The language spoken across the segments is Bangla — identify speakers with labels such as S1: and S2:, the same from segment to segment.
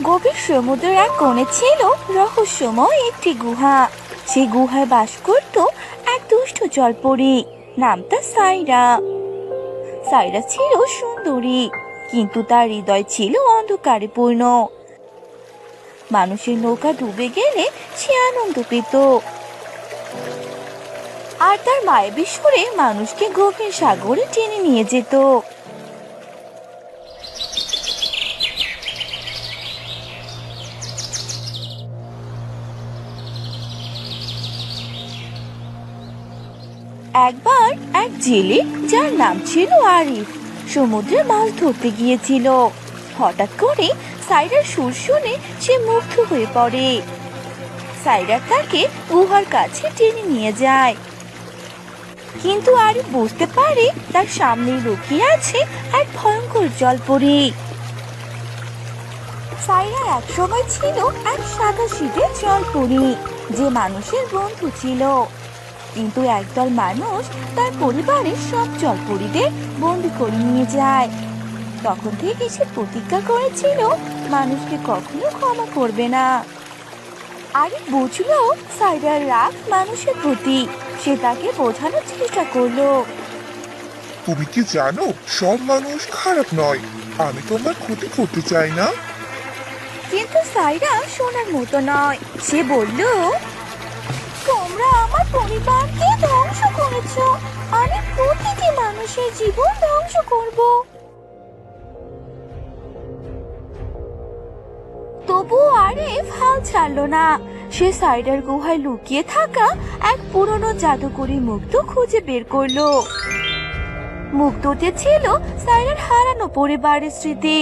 S1: গভীর সমুদ্রের এক কোণে ছিল রহস্যময় একটি গুহা। সেই গুহায় বাস করত এক দুষ্ট জলপরী, নাম তার সাইরা। সাইরা ছিল সুন্দরী, কিন্তু তার হৃদয় ছিল অন্ধকারে পূর্ণ। মানুষের নৌকা ডুবে গেলে সে আনন্দ পেত, আর তার মায়াবী সুরে মানুষকে গভীর সাগরে টেনে নিয়ে যেত। একবার এক জেলে, যার নাম ছিল আরিফ, সমুদ্রে মাছ ধরতে গিয়েছিল। হঠাৎ করে সাইরার সুর শুনে সে মুগ্ধ হয়ে পড়ে। সাইরা তাকে গুহার কাছে টেনে নিয়ে যায়, কিন্তু আরিফ বুঝতে পারে তার সামনে লুকিয়ে আছে এক ভয়ঙ্কর জলপরী। সাইরা একসময় ছিল এক সাদাসিধে জলপরী, যে মানুষের বন্ধু ছিল। কিন্তু একদল মানুষ তার পরিবারের সব জলপরীদের বন্দি করে নিয়ে যায়। তখন থেকে সে প্রতিজ্ঞা করেছিল মানুষকে কখনো ক্ষমা করবে না। আরিফ বুঝলো সাইরার রাগ মানুষের প্রতি। সে তাকে বোঝানোর চেষ্টা করলো।
S2: তুমি কি জানো, সব মানুষ খারাপ নয়। আমি তোমার ক্ষতি করতে চাই না।
S1: কিন্তু সাইরা শোনার মতো নয়। সে বলল, তোমরা আমার পরিবারকে ধ্বংস করেছো, আমি প্রতিটি মানুষের জীবন ধ্বংস করব। তবু আরিফ হাল ছাড়লো না। সে সাইডার গুহায় লুকিয়ে থাকা এক পুরনো জাদুকরি মুক্ত খুঁজে বের করলো। মুক্তটি ছিল সাইডার হারানো পরিবারের স্মৃতি।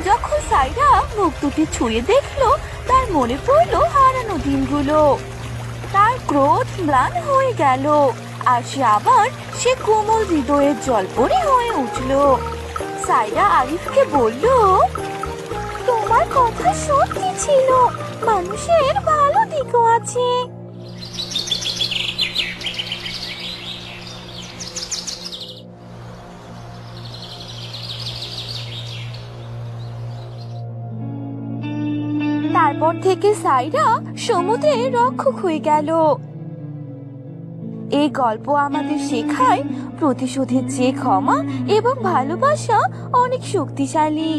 S1: যখন সাইরা মুক্তটি ছুঁয়ে দেখলো, তার মনে পড়লো হারানো দিনগুলো। তার ক্রোধ ম্লান হয়ে গেল, আর সে কোমল হৃদয়ের জলপরি হয়ে উঠলো। সাইরা আরিফকে বলল, তোমার কথা সত্যি ছিল, মানুষের ভালো দিকও আছে। তারপর থেকে সাইরা সমুদ্রে রক্ষক হয়ে গেল। এই গল্প আমাদের শেখায় প্রতিশোধের চেয়ে ক্ষমা এবং ভালোবাসা অনেক শক্তিশালী।